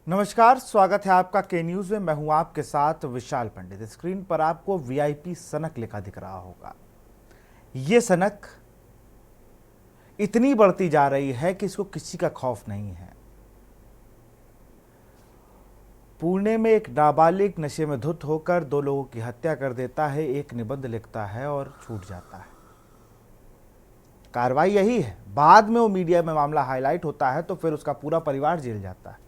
नमस्कार, स्वागत है आपका के न्यूज में। मैं हूं आपके साथ विशाल पंडित। स्क्रीन पर आपको वीआईपी सनक लिखा दिख रहा होगा। ये सनक इतनी बढ़ती जा रही है कि इसको किसी का खौफ नहीं है। पुणे में एक नाबालिग नशे में धुत होकर 2 लोगों की हत्या कर देता है, एक निबंध लिखता है और छूट जाता है। कार्रवाई यही है। बाद में वो मीडिया में मामला हाईलाइट होता है तो फिर उसका पूरा परिवार जेल जाता है।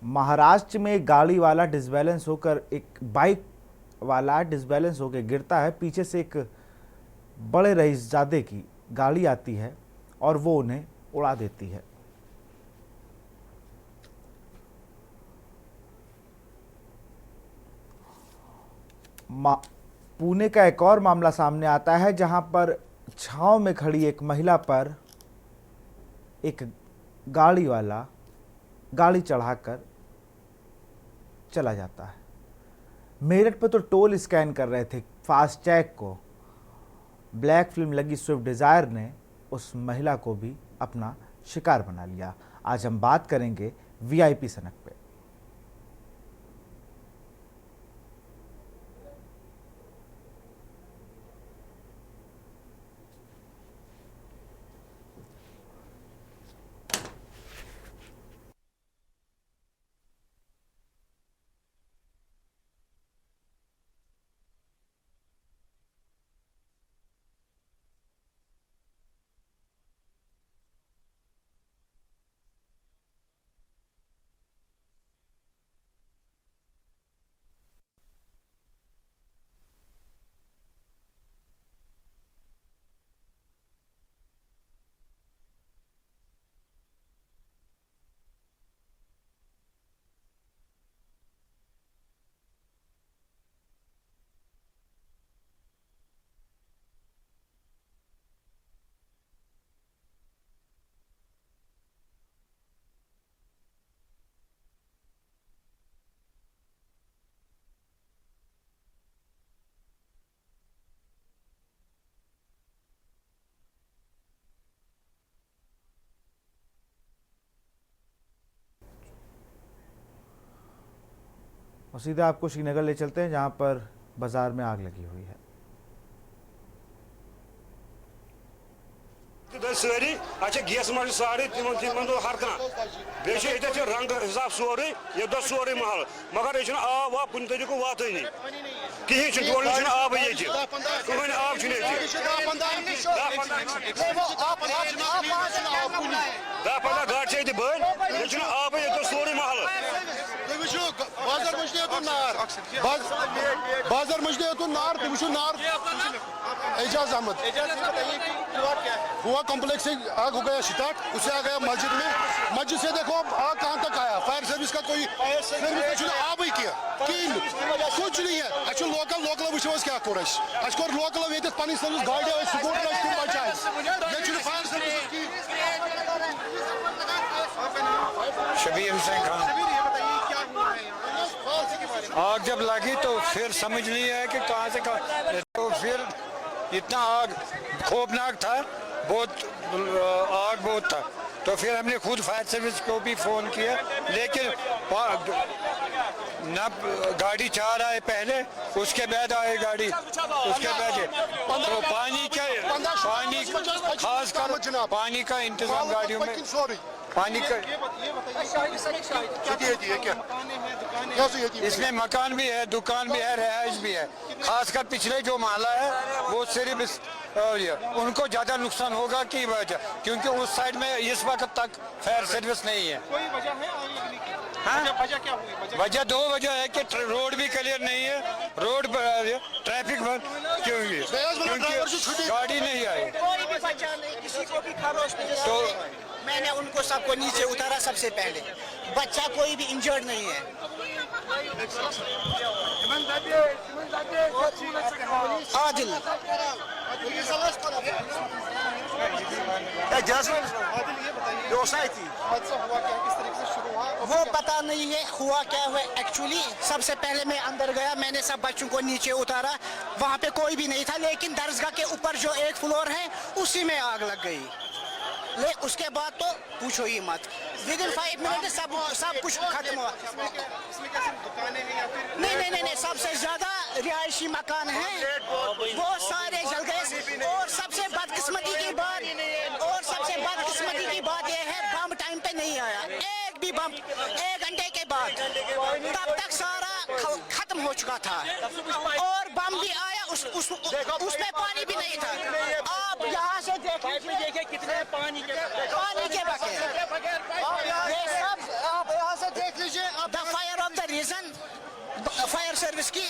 महाराष्ट्र में एक गाड़ी वाला डिसबैलेंस होकर एक बाइक वाला डिसबैलेंस होकर गिरता है। पीछे से एक बड़े रईसजादे की गाड़ी आती है और वो उन्हें उड़ा देती है। पुणे का एक और मामला सामने आता है जहां पर छांव में खड़ी एक महिला पर एक गाड़ी वाला गाड़ी चढ़ाकर चला जाता है। मेरठ पे तो टोल स्कैन कर रहे थे फास्टैग को। ब्लैक फिल्म लगी स्विफ्ट डिज़ायर ने उस महिला को भी अपना शिकार बना लिया। आज हम बात करेंगे वीआईपी सनक पे। और सीधा आपको श्रीनगर ले चलते हैं जहां पर बाजार में आग लगी हुई है। सारी अच्छा गैस मज सारे तिमन दो हर कह बे रंग हिसाब सोरे ये दो सोरे महल मगर ये आब वाब कुन तरीको वात कहीं टोटल आब ये कहन आब दह पंद्रह गाड़ ये बन ये आब ये दो सोरे महल बाजार मजदे नार तुम नार एजाज अहमद हुआ कॉम्प्लेक्स से आग हो गया स्टार्ट, उससे आ गया मस्जिद से देखो आग कहां तक आया। फायर सर्विस का कोई आब ही किया कुछ नहीं है। अच्छे लोकल वो क्या कोर लोकल ये पी सर्विस गाड़ी स्कूटर बचाए फायर सर्विस की। शबीर हुसैन खान। आग जब लगी तो फिर समझ नहीं आया कि कहाँ से तो फिर इतना आग खौफनाक था, बहुत आग बहुत था। तो फिर हमने खुद फायर सर्विस को भी फ़ोन किया, लेकिन न गाड़ी 4 आए पहले, उसके बाद आए गाड़ी, उसके बाद तो पानी खासकर पानी का इंतजाम गाड़ियों में पानी का इसमें मकान भी है, दुकान भी है, रिहाइश भी है। खासकर पिछले जो महला है वो सिर्फ उनको ज़्यादा नुकसान होगा की वजह, क्योंकि उस साइड में इस वक्त तक फायर सर्विस नहीं है। कोई वजह है हाँ? वजह क्या हुई? वजह 2 वजह है कि रोड भी क्लियर नहीं है, रोड ट्रैफिक बंद क्योंकि गाड़ी नहीं आई। कोई भी बचा नहीं, किसी को भी खरोच नहीं। तो मैंने उनको सबको नीचे उतारा सबसे पहले। बच्चा कोई भी इंजर्ड नहीं है। आदिल वो पता नहीं है हुआ क्या हुआ एक्चुअली। सबसे पहले मैं अंदर गया, मैंने सब बच्चों को नीचे उतारा, वहाँ पे कोई भी नहीं था, लेकिन दरगाह के ऊपर जो 1 फ्लोर है उसी में आग लग गई। ले उसके बाद तो पूछो ही मत, विद इन 5 मिनट सब कुछ खत्म हुआ। नहीं, सबसे ज्यादा रिहायशी मकान है वो सारे जल गए। और सबसे बदकिस्मती की बात यह है, बम टाइम पे नहीं आया, एक भी बम 1 घंटे के बाद, तब तक सारा खत्म हो चुका था। और बम भी आया उसमें पानी भी नहीं था। आप यहाँ से देखिए कितने पानी के बगैर ये सब, आप यहाँ से देख लीजिए। The fire of the region, fire service की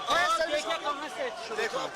कहाँ से देखो।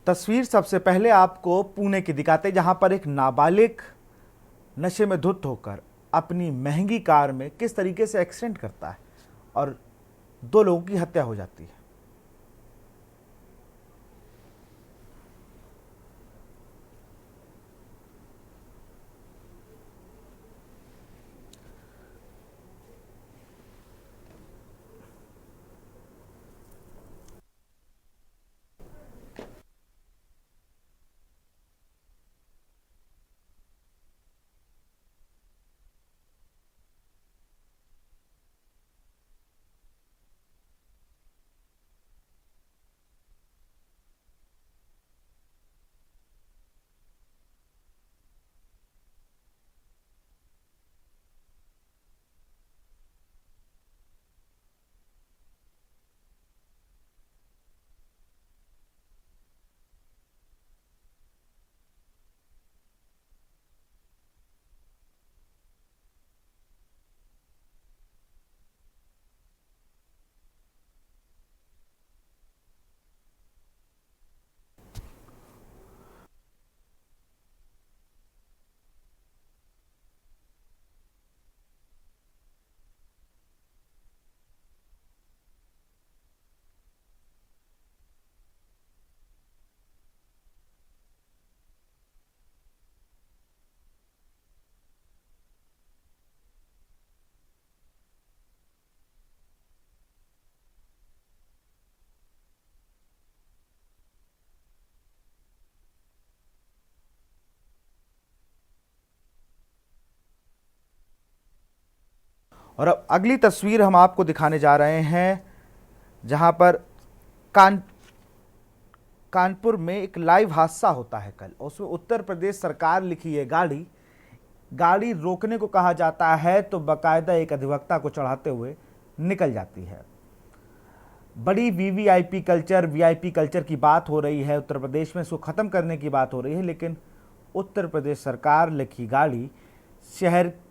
तस्वीर सबसे पहले आपको पुणे की दिखाते, जहां पर एक नाबालिग नशे में धुत होकर अपनी महंगी कार में किस तरीके से एक्सीडेंट करता है और 2 लोगों की हत्या हो जाती है। और अब अगली तस्वीर हम आपको दिखाने जा रहे हैं, जहां पर कानपुर में एक लाइव हादसा होता है कल। उसमें उत्तर प्रदेश सरकार लिखी है गाड़ी रोकने को कहा जाता है तो बाकायदा एक अधिवक्ता को चढ़ाते हुए निकल जाती है। बड़ी वीवीआईपी कल्चर की बात हो रही है उत्तर प्रदेश में, इसको ख़त्म करने की बात हो रही है, लेकिन उत्तर प्रदेश सरकार लिखी गाड़ी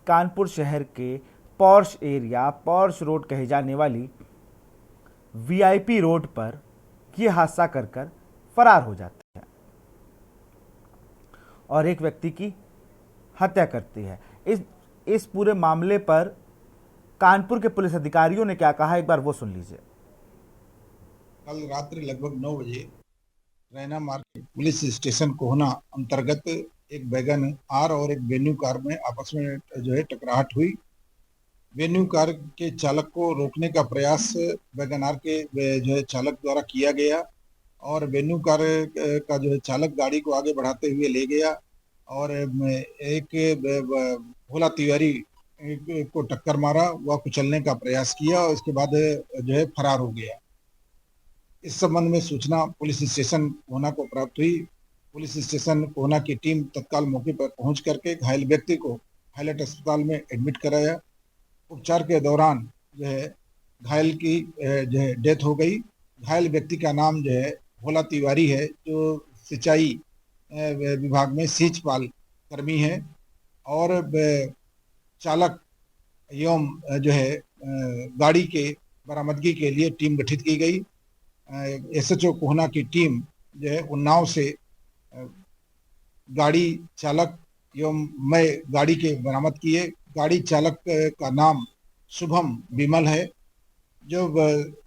कानपुर शहर के पॉर्श रोड कही जाने वाली वीआईपी रोड पर यह हादसा कर फरार हो जाती है और एक व्यक्ति की हत्या करती है। इस पूरे मामले पर कानपुर के पुलिस अधिकारियों ने क्या कहा, एक बार वो सुन लीजिए। कल रात्रि लगभग 9 बजे रैना मार्केट पुलिस स्टेशन कोहना अंतर्गत एक वैगन आर और एक वेन्यू कार में आपस में टकराहट हुई। वेन्यू कार के चालक को रोकने का प्रयास वैगन आर के चालक द्वारा किया गया और वेन्यू कार का चालक गाड़ी को आगे बढ़ाते हुए ले गया और एक भोला तिवारी को टक्कर मारा, वह कुचलने का प्रयास किया और इसके बाद फरार हो गया। इस संबंध में सूचना पुलिस स्टेशन कोहना को प्राप्त हुई। पुलिस स्टेशन कोहना की टीम तत्काल मौके पर पहुंच करके घायल व्यक्ति को हाईलाइट अस्पताल में एडमिट कराया। उपचार के दौरान घायल की डेथ हो गई। घायल व्यक्ति का नाम भोला तिवारी है, जो सिंचाई विभाग में सींचपाल कर्मी है और चालक एवं गाड़ी के बरामदगी के लिए टीम गठित की गई। एसएचओ कोहना की टीम उन्नाव से गाड़ी चालक एवं मैं गाड़ी के बरामद किए। गाड़ी चालक का नाम शुभम विमल है, जो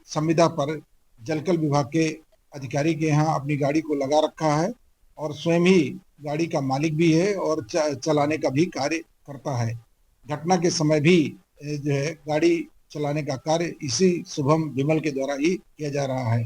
संविदा पर जलकल विभाग के अधिकारी के यहाँ अपनी गाड़ी को लगा रखा है और स्वयं ही गाड़ी का मालिक भी है और चलाने का भी कार्य करता है। घटना के समय भी जो है गाड़ी चलाने का कार्य इसी शुभम विमल के द्वारा ही किया जा रहा है।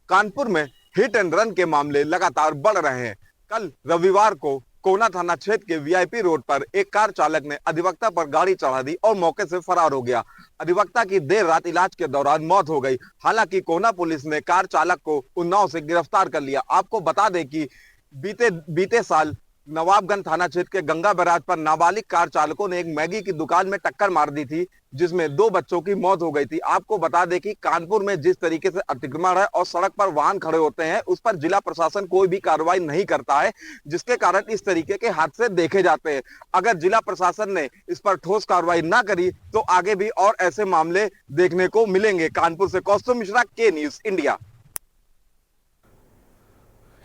कानपुर में हिट एंड रन के मामले लगातार बढ़ रहे हैं। कल रविवार को कोना थाना क्षेत्र के वीआईपी रोड पर एक कार चालक ने अधिवक्ता पर गाड़ी चढ़ा दी और मौके से फरार हो गया। अधिवक्ता की देर रात इलाज के दौरान मौत हो गई। हालांकि कोना पुलिस ने कार चालक को उन्नाव से गिरफ्तार कर लिया। आपको बता दें कि बीते साल नवाबगंज थाना क्षेत्र के गंगा बैराज पर नाबालिग कार चालकों ने एक मैगी की दुकान में टक्कर मार दी थी, जिसमें 2 बच्चों की मौत हो गई थी। आपको बता दें कि कानपुर में जिस तरीके से अतिक्रमण है और सड़क पर वाहन खड़े होते हैं, उस पर जिला प्रशासन कोई भी कार्रवाई नहीं करता है, जिसके कारण इस तरीके के हादसे देखे जाते हैं। अगर जिला प्रशासन ने इस पर ठोस कार्रवाई ना करी तो आगे भी और ऐसे मामले देखने को मिलेंगे। कानपुर से कौस्तुभ मिश्रा, के न्यूज इंडिया।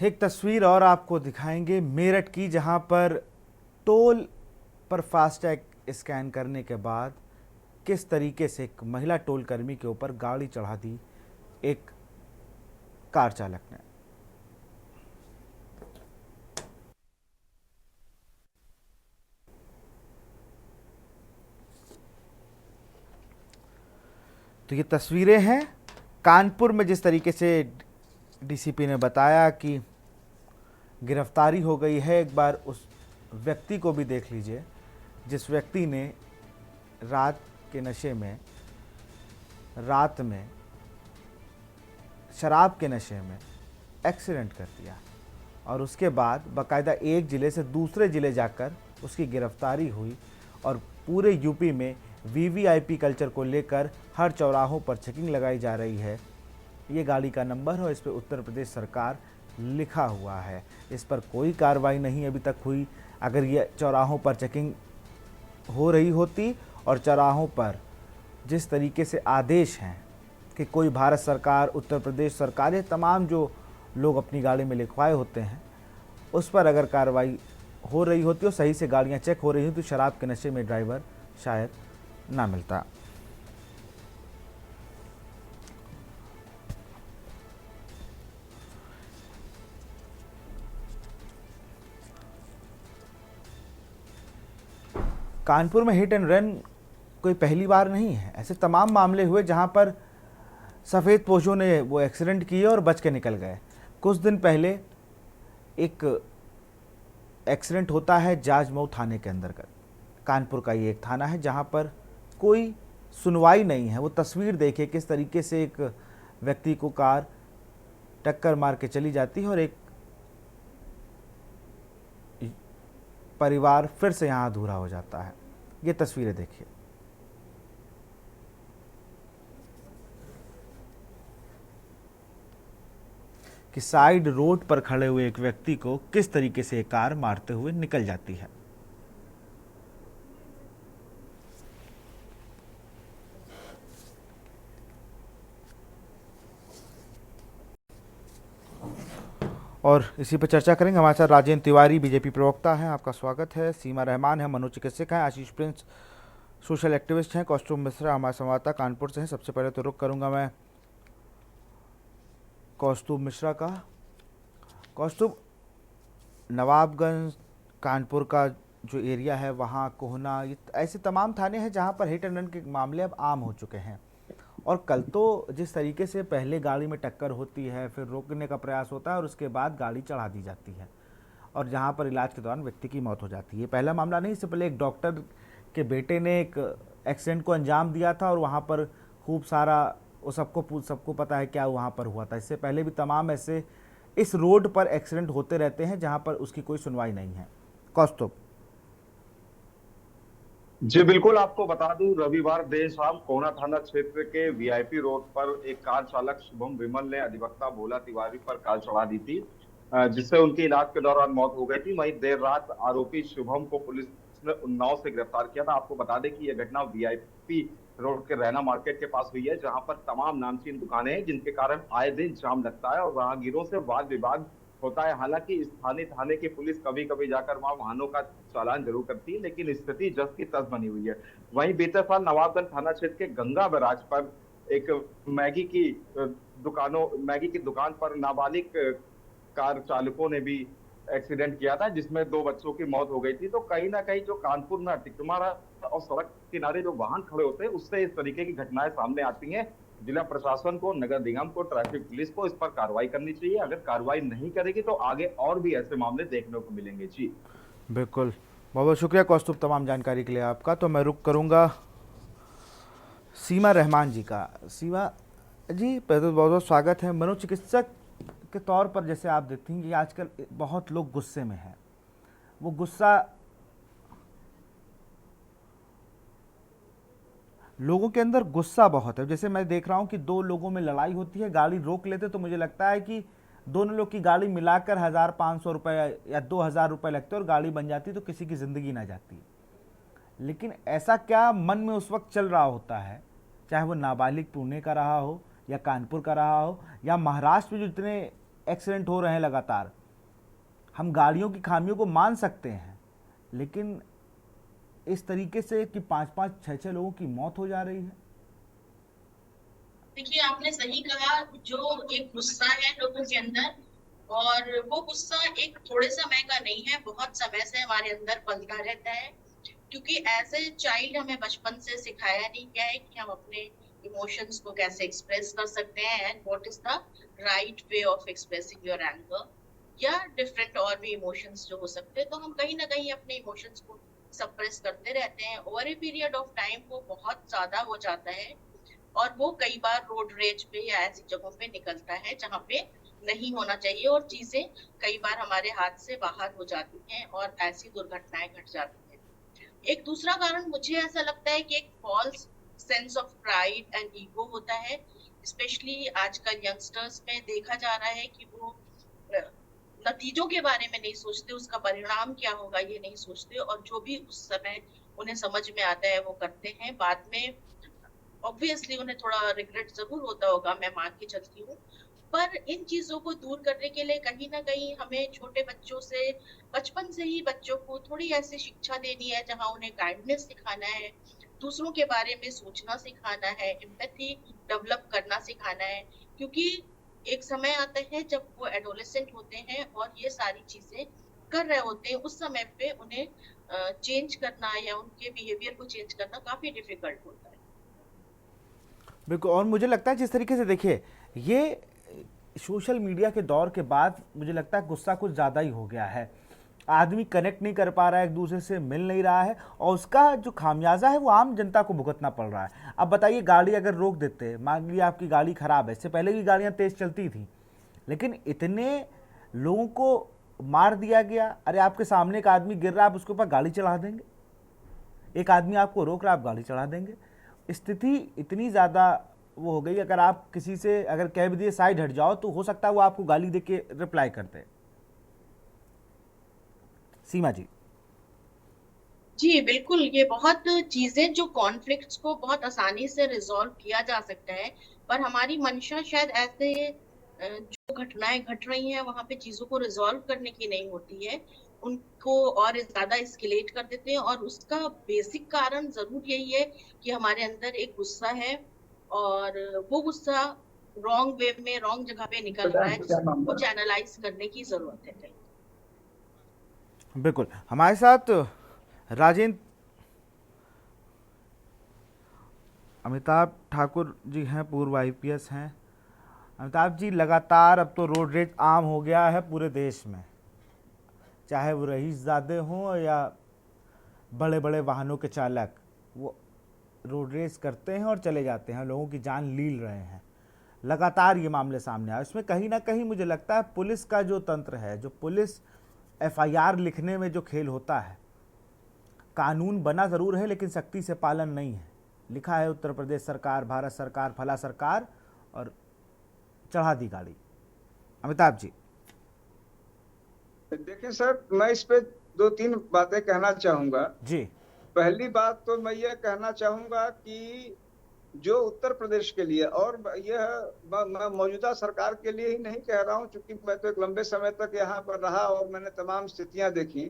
एक तस्वीर और आपको दिखाएंगे मेरठ की, जहां पर टोल पर फास्टैग स्कैन करने के बाद किस तरीके से एक महिला टोल कर्मी के ऊपर गाड़ी चढ़ा दी एक कार चालक ने। तो ये तस्वीरें हैं कानपुर में, जिस तरीके से डीसीपी ने बताया कि गिरफ्तारी हो गई है। एक बार उस व्यक्ति को भी देख लीजिए जिस व्यक्ति ने रात के नशे में, रात में शराब के नशे में एक्सीडेंट कर दिया और उसके बाद बाकायदा एक ज़िले से दूसरे ज़िले जाकर उसकी गिरफ्तारी हुई। और पूरे यूपी में वीवीआईपी कल्चर को लेकर हर चौराहों पर चेकिंग लगाई जा रही है। ये गाड़ी का नंबर है और इस पर उत्तर प्रदेश सरकार लिखा हुआ है। इस पर कोई कार्रवाई नहीं अभी तक हुई। अगर ये चौराहों पर चेकिंग हो रही होती और चौराहों पर जिस तरीके से आदेश हैं कि कोई भारत सरकार, उत्तर प्रदेश सरकार, ये तमाम जो लोग अपनी गाड़ी में लिखवाए होते हैं, उस पर अगर कार्रवाई हो रही होती और सही से गाड़ियाँ चेक हो रही होती तो शराब के नशे में ड्राइवर शायद ना मिलता। कानपुर में हिट एंड रन कोई पहली बार नहीं है। ऐसे तमाम मामले हुए जहां पर सफ़ेद पोशों ने वो एक्सीडेंट किए और बच के निकल गए। कुछ दिन पहले एक एक्सीडेंट होता है जाजमऊ थाने के अंतर्गत। कानपुर का ये एक थाना है जहां पर कोई सुनवाई नहीं है। वो तस्वीर देखिए किस तरीके से एक व्यक्ति को कार टक्कर मार के चली जाती है और एक परिवार फिर से यहाँ अधूरा हो जाता है। ये तस्वीरें देखिए। कि साइड रोड पर खड़े हुए एक व्यक्ति को किस तरीके से कार मारते हुए निकल जाती है। और इसी पर चर्चा करेंगे। हमारे साथ राजेंद्र तिवारी बीजेपी प्रवक्ता हैं, आपका स्वागत है। सीमा रहमान है, मनोचिकित्सक हैं। आशीष प्रिंस सोशल एक्टिविस्ट हैं। कौस्तुभ मिश्रा हमारे संवाददाता कानपुर से हैं। सबसे पहले तो रुख करूंगा मैं कौस्तुभ मिश्रा का। कौस्तुभ, नवाबगंज कानपुर का जो एरिया है वहाँ कोहना, ये ऐसे तमाम थाने हैं जहाँ पर हिट एंड रन के मामले अब आम हो चुके हैं। और कल तो जिस तरीके से पहले गाड़ी में टक्कर होती है, फिर रोकने का प्रयास होता है और उसके बाद गाड़ी चढ़ा दी जाती है और जहाँ पर इलाज के दौरान व्यक्ति की मौत हो जाती है। पहला मामला नहीं, इससे पहले एक डॉक्टर के बेटे ने एक एक्सीडेंट को अंजाम दिया था और वहाँ पर खूब सारा सबको पता है क्या वहाँ पर हुआ था। इससे पहले भी तमाम ऐसे इस रोड पर एक्सीडेंट होते रहते हैं जहाँ पर उसकी कोई सुनवाई नहीं है। कौस्तुभ जी बिल्कुल, आपको बता दूं, रविवार देर शाम कोना थाना क्षेत्र के वीआईपी रोड पर एक कार चालक शुभम विमल ने अधिवक्ता भोला तिवारी पर कार चढ़ा दी थी, जिससे उनकी इलाज के दौरान मौत हो गई थी। वहीं देर रात आरोपी शुभम को पुलिस ने उन्नाव से गिरफ्तार किया था। आपको बता दें कि यह घटना वीआईपी रोड के रैना मार्केट के पास हुई है, जहां पर तमाम नामचीन दुकानें हैं, जिनके कारण आए दिन जाम लगता है और राहगीरों से वाद विवाद होता है। हालांकि स्थानीय थाने की पुलिस कभी कभी जाकर वहां वाहनों का चालान जरूर करती है, लेकिन स्थिति जस की तस बनी हुई है। वहीं बीते साल नवाबगंज थाना क्षेत्र के गंगा बैराज पर एक मैगी की दुकान पर नाबालिग कार चालकों ने भी एक्सीडेंट किया था, जिसमें 2 बच्चों की मौत हो गई थी। तो कहीं ना कहीं जो कानपुर में टिकमारा और सड़क किनारे जो वाहन खड़े होते हैं, उससे इस तरीके की घटनाएं सामने आती हैं। जिला प्रशासन को, नगर निगम को, ट्रैफिक पुलिस को इस पर कार्रवाई करनी चाहिए। अगर कार्रवाई नहीं करेगी तो आगे और भी ऐसे मामले देखने को मिलेंगे। जी बिल्कुल, बहुत बहुत शुक्रिया कौस्तुभ तमाम जानकारी के लिए आपका। तो मैं रुक करूंगा सीमा रहमान जी का। सीमा जी, पहले तो बहुत बहुत स्वागत है। मनोचिकित्सक के तौर पर जैसे आप देखती हैं कि आजकल बहुत लोग गुस्से में हैं, वो गुस्सा लोगों के अंदर गुस्सा बहुत है। जैसे मैं देख रहा हूं कि 2 लोगों में लड़ाई होती है, गाड़ी रोक लेते तो मुझे लगता है कि दोनों लोग की गाड़ी मिलाकर 1,500 रुपये या 2,000 रुपये लगते और गाड़ी बन जाती तो किसी की ज़िंदगी ना जाती। लेकिन ऐसा क्या मन में उस वक्त चल रहा होता है, चाहे वो नाबालिग पुणे का रहा हो या कानपुर का रहा हो या महाराष्ट्र में जो इतने एक्सीडेंट हो रहे हैं लगातार। हम गाड़ियों की खामियों को मान सकते हैं, लेकिन इस तरीके से कि 5-5, 6-6 लोगों की मौत हो जा रही है। देखिए, आपने सही कहा, जो एक गुस्सा है लोगों के अंदर, और वो गुस्सा एक थोड़े समय का नहीं है, बहुत समय से हमारे अंदर पलता रहता है। क्योंकि एज ए चाइल्ड हमें बचपन से सिखाया नहीं गया है कि हम अपने इमोशंस को कैसे एक्सप्रेस कर सकते हैं and what is the right way of expressing your anger या डिफरेंट और भी इमोशंस जो हो सकते हैं। तो हम कहीं ना कहीं अपने इमोशंस को सप्रेस करते रहते हैं। Over a period of time वो बहुत ज्यादा हो जाता है और वो कई बार रोड रेज पे या ऐसी जगहों पे निकलता है जहाँ पे नहीं होना चाहिए और चीजें कई बार हमारे हाथ से बाहर हो जाती हैं और ऐसी दुर्घटनाएं घट जाती हैं। एक दूसरा कारण मुझे ऐसा लगता है कि एक false sense of pride and ego होता है। स्पेशली आजकल यंगस्टर्स में देखा जा रहा है कि वो नतीजों के बारे में नहीं सोचते, उसका परिणाम क्या होगा ये नहीं सोचते, और जो भी उस समय उन्हें समझ में आता है वो करते हैं। बाद में ऑब्वियसली उन्हें थोड़ा रिग्रेट जरूर होता होगा, मैं मान के चलती हूँ। पर इन चीजों को दूर करने के लिए कहीं ना कहीं हमें छोटे बच्चों से, बचपन से ही बच्चों को थोड़ी ऐसी शिक्षा देनी है जहाँ उन्हें काइंडनेस सिखाना है, दूसरों के बारे में सोचना सिखाना है, एम्पैथी डेवलप करना सिखाना है। क्योंकि एक समय आता है जब वो एडोलेसेंट होते हैं और ये सारी चीजें कर रहे होते हैं, उस समय पे उन्हें चेंज करना या उनके बिहेवियर को चेंज करना काफी डिफिकल्ट होता है। बिल्कुल, और मुझे लगता है जिस तरीके से देखिए, ये सोशल मीडिया के दौर के बाद मुझे लगता है गुस्सा कुछ ज़्यादा ही हो गया है। आदमी कनेक्ट नहीं कर पा रहा है, एक दूसरे से मिल नहीं रहा है, और उसका जो खामियाजा है वो आम जनता को भुगतना पड़ रहा है। अब बताइए, गाड़ी अगर रोक देते, मान लीजिए आपकी गाड़ी ख़राब है, इससे पहले भी गाड़ियाँ तेज़ चलती थी, लेकिन इतने लोगों को मार दिया गया। अरे आपके सामने एक आदमी गिर रहा है, आप उसके ऊपर गाड़ी चढ़ा देंगे? एक आदमी आपको रोक रहा है, आप गाड़ी चढ़ा देंगे? स्थिति इतनी ज़्यादा वो हो गई, अगर आप किसी से अगर कह भी दिए साइड हट जाओ तो हो सकता है वो आपको गाली दे के रिप्लाई करते। सीमा जी। जी बिल्कुल, ये बहुत चीजें जो कॉन्फ्लिक्ट्स को बहुत आसानी से रिजॉल्व किया जा सकता है, पर हमारी मंशा शायद ऐसे जो घटनाएं घट रही हैं वहां पे चीजों को रिजॉल्व करने की नहीं होती है, उनको और ज्यादा एस्केलेट कर देते हैं। और उसका बेसिक कारण जरूर यही है कि हमारे अंदर एक गुस्सा है और वो गुस्सा रॉन्ग वे में, रॉन्ग जगह पे निकल रहा है, जिसको चैनलाइज करने की जरूरत है। बिल्कुल, हमारे साथ राजेंद्र अमिताभ ठाकुर जी हैं, पूर्व IPS हैं। अमिताभ जी, लगातार अब तो रोड रेज आम हो गया है पूरे देश में, चाहे वो रईसज़ादे हों या बड़े बड़े वाहनों के चालक, वो रोड रेस करते हैं और चले जाते हैं, लोगों की जान लील रहे हैं। लगातार ये मामले सामने आए। इसमें कहीं ना कहीं मुझे लगता है पुलिस का जो तंत्र है, जो पुलिस FIR लिखने में जो खेल होता है, कानून बना ज़रूर है लेकिन सख्ती से पालन नहीं है। लिखा है उत्तर प्रदेश सरकार, भारत सरकार, फला सरकार, और चढ़ा दी गाड़ी। अमिताभ जी। देखिए सर, मैं इस पे 2-3 बातें कहना चाहूंगा। जी। पहली बात तो मैं ये कहना चाहूंगा कि जो उत्तर प्रदेश के लिए, और यह मैं मौजूदा सरकार के लिए ही नहीं कह रहा हूं, क्योंकि मैं तो एक लंबे समय तक यहाँ पर रहा और मैंने तमाम स्थितियां देखी,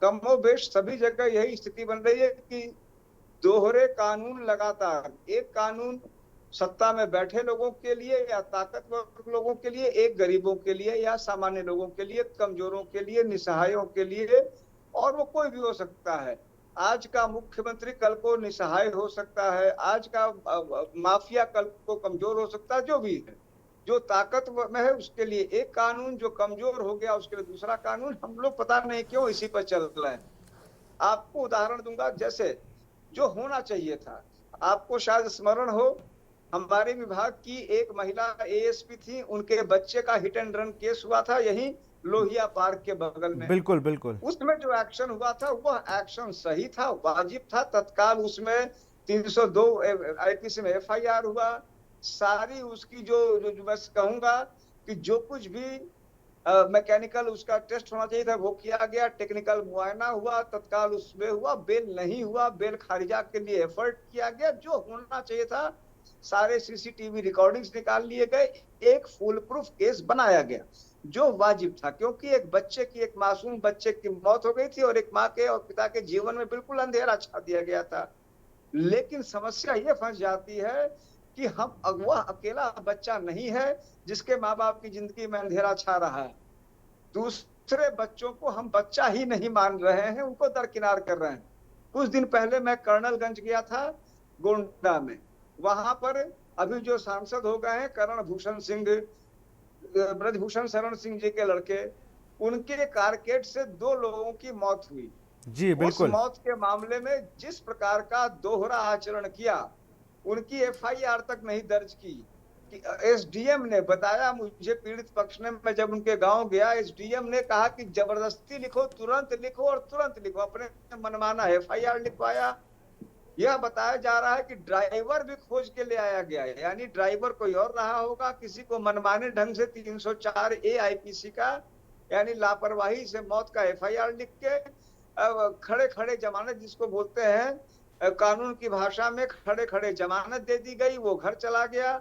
कमोबेश सभी जगह यही स्थिति बन रही है कि दोहरे कानून लगातार, एक कानून सत्ता में बैठे लोगों के लिए या ताकतवर लोगों के लिए, एक गरीबों के लिए या सामान्य लोगों के लिए, कमजोरों के लिए, निसहायों के लिए, और वो कोई भी हो सकता है। आज का मुख्यमंत्री कल को निसहाय हो सकता है, आज का माफिया कल को कमजोर हो सकता है, जो भी है। जो ताकत में है उसके लिए एक कानून, जो कमजोर हो गया उसके लिए दूसरा कानून। हम लोग पता नहीं क्यों इसी पर चल रहे हैं। आपको उदाहरण दूंगा, जैसे जो होना चाहिए था, आपको शायद स्मरण हो, हमारे विभाग की एक महिला एएसपी थी, उनके बच्चे का हिट एंड रन केस हुआ था यहीं लोहिया पार्क के बगल में। बिल्कुल बिल्कुल। उसमें जो एक्शन हुआ था वह एक्शन सही था, वाजिब था। तत्काल उसमें 302 आईपीसी में एफआईआर हुआ। सारी उसकी जो बस कहूंगा कि जो कुछ भी मैकेनिकल उसका टेस्ट होना चाहिए था वो किया गया, टेक्निकल मुआयना हुआ, तत्काल उसमें हुआ, बेल नहीं हुआ, बेल खारिजा के लिए एफर्ट किया गया। जो होना चाहिए था, सारे सीसीटीवी रिकॉर्डिंग्स निकाल लिए गए, एक फुल प्रूफ केस बनाया गया जो वाजिब था, क्योंकि एक बच्चे की, एक मासूम बच्चे की मौत हो गई थी और एक माँ के और पिता के जीवन में बिल्कुल अंधेरा छा दिया गया था। लेकिन समस्या ये फंस जाती है कि हम वह अकेला बच्चा नहीं है जिसके माँ बाप की जिंदगी में अंधेरा छा रहा है। दूसरे बच्चों को हम बच्चा ही नहीं मान रहे हैं, उनको दरकिनार कर रहे हैं। कुछ दिन पहले मैं कर्नलगंज गया था, गोंडा में। वहां पर अभी जो सांसद हो गए हैं करण भूषण सिंह, ब्रजभूषण शरण सिंह जी के लड़के, उनके कारकेड से 2 लोगों की मौत हुई। जी बिल्कुल। उस मौत के मामले में जिस प्रकार का दोहरा आचरण किया, उनकी एफआईआर तक नहीं दर्ज की। कि एसडीएम ने बताया मुझे, पीड़ित पक्ष ने, मैं जब उनके गांव गया, एसडीएम ने कहा कि जबरदस्ती लिखो, तुरंत लिखो और तुरंत लिखो। अपने मनमाना एफआईआर लिखवाया। यह बताया जा रहा है कि ड्राइवर भी खोज के ले आया गया है, यानी ड्राइवर कोई और रहा होगा, किसी को मनमाने ढंग से 304 ए आईपीसी का, यानी लापरवाही से मौत का एफआईआर लिख के खड़े खड़े जमानत जिसको बोलते हैं कानून की भाषा में, खड़े खड़े जमानत दे दी गई, वो घर चला गया।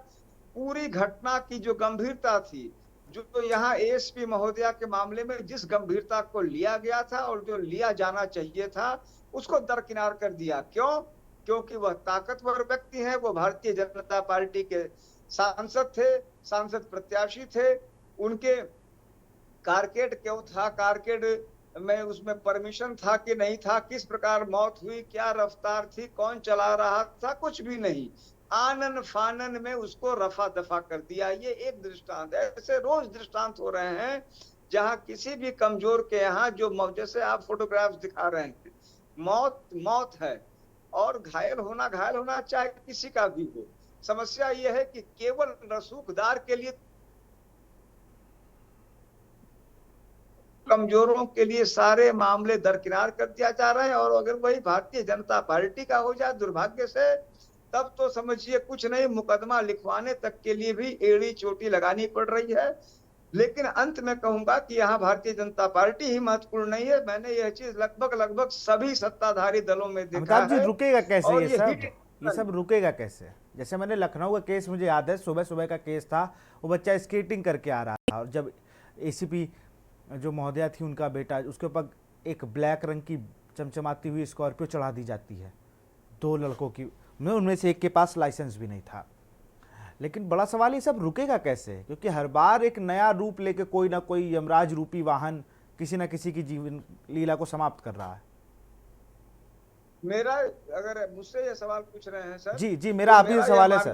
पूरी घटना की जो गंभीरता थी, जो यहाँ एएसपी महोदया के मामले में जिस गंभीरता को लिया गया था और जो लिया जाना चाहिए था, उसको दरकिनार कर दिया। क्यों? क्योंकि वह ताकतवर व्यक्ति हैं, वो भारतीय जनता पार्टी के सांसद थे, सांसद प्रत्याशी थे। उनके कारकेड क्यों था, कारकेड में उसमें परमिशन था कि नहीं था, किस प्रकार मौत हुई, क्या रफ्तार थी, कौन चला रहा था, कुछ भी नहीं। आनन फानन में उसको रफा दफा कर दिया। ये एक दृष्टांत है। ऐसे रोज दृष्टांत हो रहे हैं जहां किसी भी कमजोर के यहाँ, जो जैसे आप फोटोग्राफ्स दिखा रहे हैं, मौत मौत है और घायल होना चाहे किसी का भी हो। समस्या यह है कि केवल रसूखदार के लिए, कमजोरों के लिए सारे मामले दरकिनार कर दिया जा रहा है। और अगर वही भारतीय जनता पार्टी का हो जाए दुर्भाग्य से, तब तो समझिए कुछ नहीं, मुकदमा लिखवाने तक के लिए भी एड़ी चोटी लगानी पड़ रही है। लेकिन अंत में कहूंगा कि यहाँ भारतीय जनता पार्टी ही महत्वपूर्ण नहीं है। मैंने यह चीज लगभग सभी सत्ताधारी दलों में देखा है। रुकेगा कैसे ये सब रुकेगा कैसे? जैसे मैंने लखनऊ का केस मुझे याद है, सुबह सुबह का केस था, वो बच्चा स्केटिंग करके आ रहा था और जब एसीपी जो महोदया थी उनका बेटा, उसके ऊपर एक ब्लैक रंग की चमचमाती हुई स्कॉर्पियो चढ़ा दी जाती है 2 लड़कों की, उनमें से एक के पास लाइसेंस भी नहीं था। लेकिन बड़ा सवाल ये सब रुकेगा कैसे? क्योंकि हर बार एक नया रूप लेके कोई ना कोई यमराज रूपी वाहन किसी ना किसी की जीवन लीला को समाप्त कर रहा है। मेरा, अगर मुझसे ये सवाल पूछ रहे हैं सर, जी मेरा आप ही सवाल है सर,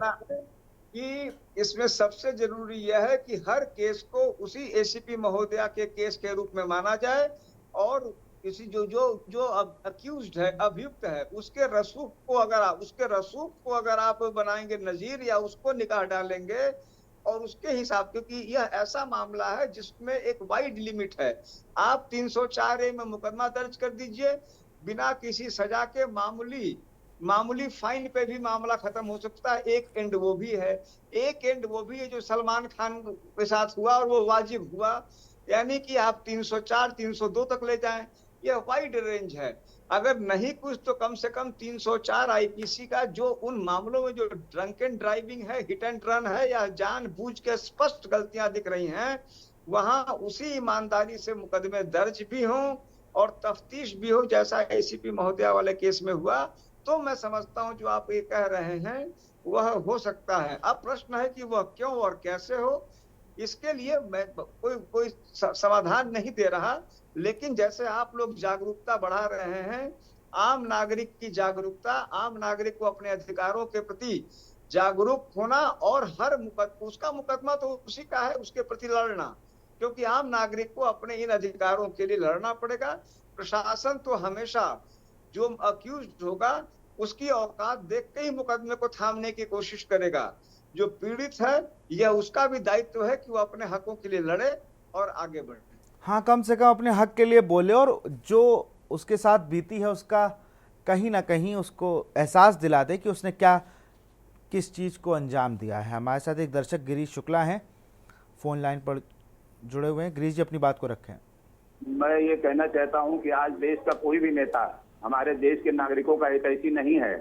कि इसमें सबसे जरूरी यह है कि हर केस को उसी एसीपी महोदया के केस के रूप में माना जाए और किसी जो अक्यूज्ड है, अभियुक्त है, उसके रसूख को अगर आप बनाएंगे नजीर या उसको निकाह डालेंगे और उसके हिसाब, क्योंकि यह ऐसा मामला है जिसमें एक वाइड लिमिट है। आप 304A में मुकदमा दर्ज कर दीजिए, बिना किसी सजा के मामूली फाइन पे भी मामला खत्म हो सकता है। एक एंड वो भी है जो सलमान खान के साथ हुआ और वो वाजिब हुआ, यानी कि आप 304, 302 तक ले जाएं। यह वाइड रेंज है। अगर नहीं कुछ तो कम से कम 304 आईपीसी का, जो उन मामलों में जो ड्रंक एंड ड्राइविंग है, हिट एंड रन है, या जानबूझ के स्पष्ट गलतियां दिख रही हैं, वहां उसी ईमानदारी से मुकदमे दर्ज भी हों और तफ्तीश भी हो, जैसा एसीपी महोदया वाले केस में हुआ, तो मैं समझता हूं जो आप ये कह रहे हैं वह हो सकता है। अब प्रश्न है कि वह क्यों और कैसे हो, इसके लिए मैं कोई समाधान नहीं दे रहा, लेकिन जैसे आप लोग जागरूकता बढ़ा रहे हैं, आम नागरिक की जागरूकता, आम नागरिक को अपने अधिकारों के प्रति जागरूक होना, और हर उसका मुकदमा तो उसी का है, उसके प्रति लड़ना, क्योंकि आम नागरिक को अपने इन अधिकारों के लिए लड़ना पड़ेगा। प्रशासन तो हमेशा जो अक्यूज्ड होगा उसकी औकात देख के ही मुकदमे को थामने की कोशिश करेगा। जो पीड़ित है, यह उसका भी दायित्व है कि वो अपने हकों के लिए लड़े और आगे बढ़े। हाँ, कम से कम अपने हक के लिए बोले, और जो उसके साथ बीती है उसका कहीं ना कहीं उसको एहसास दिला दे कि उसने क्या किस चीज़ को अंजाम दिया है। हमारे साथ एक दर्शक गिरीश शुक्ला हैं, फ़ोन लाइन पर जुड़े हुए हैं। गिरीश जी, अपनी बात को रखें। मैं ये कहना चाहता हूं कि आज देश का कोई भी नेता हमारे देश के नागरिकों का हितैषी नहीं है।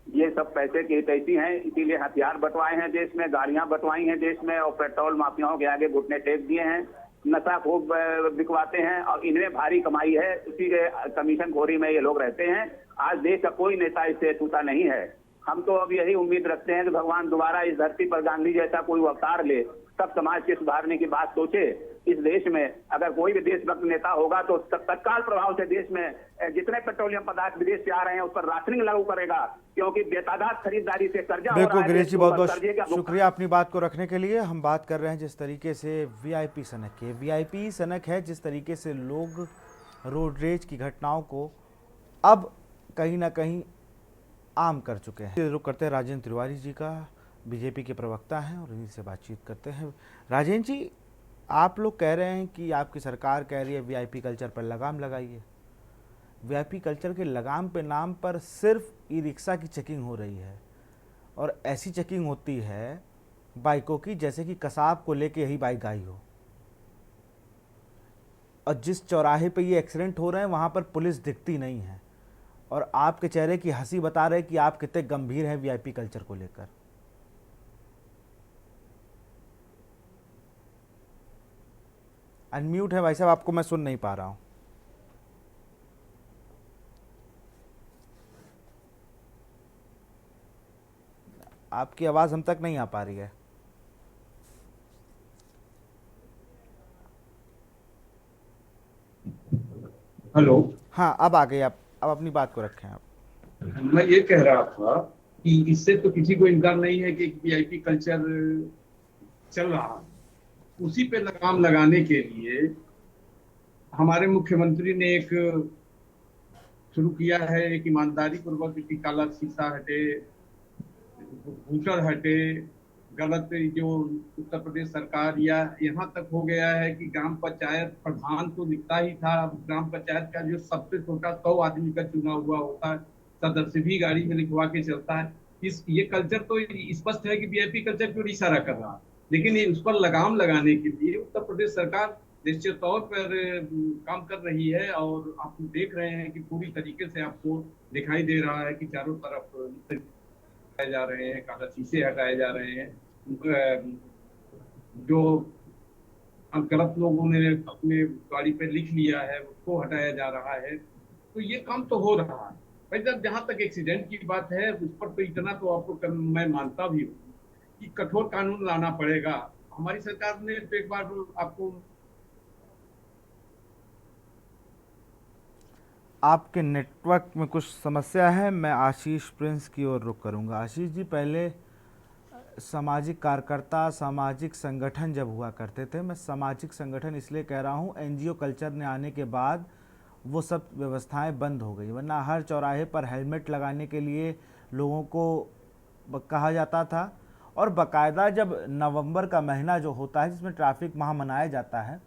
ये सब पैसे के हितैषी हैं, इसीलिए हथियार बंटवाए हैं देश में, गाड़ियां बंटवाई हैं देश में, और पेट्रोल माफियाओं के आगे घुटने टेक दिए हैं, नशा खूब बिकवाते हैं, और इनमें भारी कमाई है, उसी के कमीशन खोरी में ये लोग रहते हैं। आज देश का कोई नेता इससे छूटा नहीं है। हम तो अब यही उम्मीद रखते हैं कि भगवान दोबारा इस धरती पर गांधी जैसा कोई अवतार ले, सब समाज के सुधारने की बात सोचे। इस देश में अगर कोई भी देशभक्त नेता होगा तो तत्काल प्रभाव से देश में जितने पेट्रोलियम पदार्थ विदेश से आ रहे हैं उस पर राशनिंग लागू करेगा, क्योंकि बेतादाद खरीदारी से कर्जा हो रहा है। बिल्कुल गिरीश जी, बहुत बहुत शुक्रिया अपनी बात को रखने के लिए। हम बात कर रहे हैं जिस तरीके से वीआईपी सनक के, वीआईपी सनक है जिस तरीके से लोग रोड रेज की घटनाओं को अब कहीं ना कहीं आम कर चुके हैं। रुक करते हैं राजेंद्र तिवारी जी का, बीजेपी के प्रवक्ता हैं, और इन्हीं से बातचीत करते हैं। राजेंद्र जी, आप लोग कह रहे हैं कि आपकी सरकार कह रही है वीआईपी कल्चर पर लगाम लगाइए। वीआईपी कल्चर के लगाम पे नाम पर सिर्फ ई रिक्शा की चेकिंग हो रही है, और ऐसी चेकिंग होती है बाइकों की जैसे कि कसाब को लेके यही बाइक आई हो। और जिस चौराहे पे ये एक्सीडेंट हो रहे हैं वहाँ पर पुलिस दिखती नहीं है, और आपके चेहरे की हंसी बता रहे कि आप कितने गंभीर हैं वीआईपी कल्चर को लेकर। अनम्यूट है भाई साहब, आपको मैं सुन नहीं पा रहा हूं। आपकी आवाज हम तक नहीं आ पा रही है। हेलो, हाँ, अब आ गई आप, अब अपनी बात को रखें आप। मैं ये कह रहा था कि इससे तो किसी को इनकार नहीं है कि वीआईपी कल्चर चल रहा है, उसी पे लगाम लगाने के लिए हमारे मुख्यमंत्री ने एक शुरू किया है, एक ईमानदारी पूर्वक कि काला शीशा हटे, घूटर हटे, गलत जो उत्तर प्रदेश सरकार या यहाँ तक हो गया है कि ग्राम पंचायत प्रधान तो दिखता ही था, ग्राम पंचायत का जो सबसे छोटा 100 आदमी का चुना हुआ होता है, सदस्य भी गाड़ी में लिखवा के चलता है। ये कल्चर तो स्पष्ट है कि वीआईपी कल्चर की ओर इशारा कर रहा है, लेकिन उस पर लगाम लगाने के लिए उत्तर प्रदेश सरकार निश्चित तौर पर काम कर रही है। और आप देख रहे हैं कि पूरी तरीके से आपको दिखाई दे रहा है कि चारों तरफ हटाए जा रहे हैं, काला शीशे हटाए जा रहे हैं, जो गलत लोगों ने अपने गाड़ी पे लिख लिया है उसको हटाया जा रहा है। तो ये काम तो हो रहा है भाई। जब जहां तक एक्सीडेंट की बात है उस पर तो इतना तो आपको मैं मानता भी हूँ कि कठोर कानून लाना पड़ेगा। हमारी सरकार ने तो एक बार आपको, आपके नेटवर्क में कुछ समस्या है, मैं आशीष प्रिंस की ओर रुख करूंगा। आशीष जी, पहले सामाजिक कार्यकर्ता, सामाजिक संगठन जब हुआ करते थे, मैं सामाजिक संगठन इसलिए कह रहा हूँ, एनजीओ कल्चर ने आने के बाद वो सब व्यवस्थाएं बंद हो गई, वरना हर चौराहे पर हेलमेट लगाने के लिए लोगों को कहा जाता था। और बाकायदा जब नवंबर का महीना जो होता है जिसमें ट्रैफिक माह मनाया जाता है,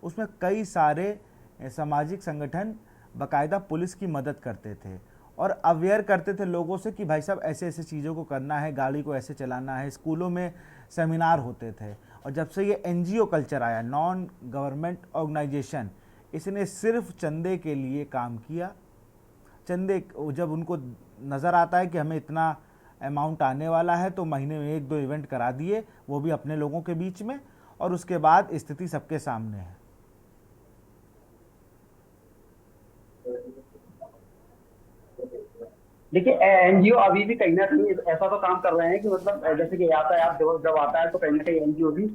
उसमें कई सारे सामाजिक संगठन बाकायदा पुलिस की मदद करते थे और अवेयर करते थे लोगों से कि भाई साहब ऐसे ऐसे चीज़ों को करना है, गाड़ी को ऐसे चलाना है। स्कूलों में सेमिनार होते थे। और जब से ये एनजीओ कल्चर आया, नॉन गवर्नमेंट ऑर्गेनाइजेशन, इसने सिर्फ चंदे के लिए काम किया। चंदे जब उनको नज़र आता है कि हमें इतना अमाउंट आने वाला है तो महीने में 1-2 इवेंट करा दिए, वो भी अपने लोगों के बीच में, और उसके बाद स्थिति सबके सामने है। देखिए एनजीओ अभी भी कहीं ना कहीं ऐसा तो काम कर रहे हैं कि मतलब जैसे कि यातायात दिवस जब आता है तो कहीं ना कहीं एनजीओ भी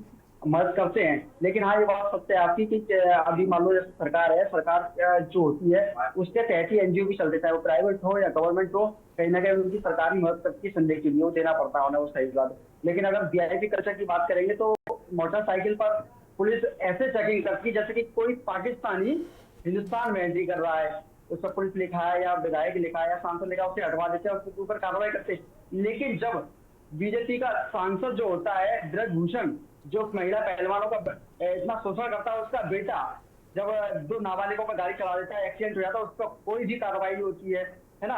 मदद करते हैं। लेकिन हाँ, ये बात सत्य है आपकी कि अभी मान लो जैसे सरकार है, सरकार जो होती है उसके तहत ही एनजीओ भी चलते, चाहे वो प्राइवेट हो या गवर्नमेंट हो, कहीं ना कहीं उनकी सरकारी मदद करती है संडे के लिए, वो देना पड़ता है उन्हें, वो सही बात। लेकिन अगर वीआईपी कल्चर की बात करेंगे तो मोटरसाइकिल पर पुलिस ऐसे चेकिंग करती है जैसे कि कोई पाकिस्तानी हिंदुस्तान में एंट्री कर रहा है, उस पर पुलिस लिखा है या विधायक लिखा है या सांसद लिखा है, उसे हटवा देते हैं, उसके ऊपर कार्रवाई करते हैं। लेकिन जब बीजेपी का सांसद जो होता है ब्रजभूषण, जो महिला पहलवानों का इतना शोषण करता है, उसका बेटा जब 2 नाबालिगों पर गाड़ी चला देता है, एक्सीडेंट हो जाता है, उस पर कोई भी कार्रवाई होती है ना।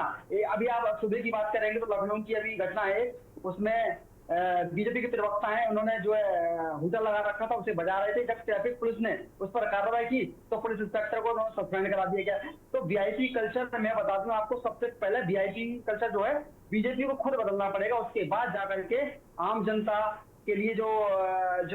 अभी आप सुबह की बात करेंगे तो लखनऊ की अभी घटना है, उसमें बीजेपी के प्रवक्ता हैं, उन्होंने जो है हुटर लगा रखा था, उसे बजा रहे थे, जब ट्रैफिक पुलिस ने उस पर कार्रवाई की तो पुलिस इंस्पेक्टर को सस्पेंड करा दिया गया। तो वीआईपी कल्चर मैं बता दूं आपको, सबसे पहले वीआईपी कल्चर जो है बीजेपी को खुद बदलना पड़ेगा, उसके बाद जाकर के आम जनता के लिए जो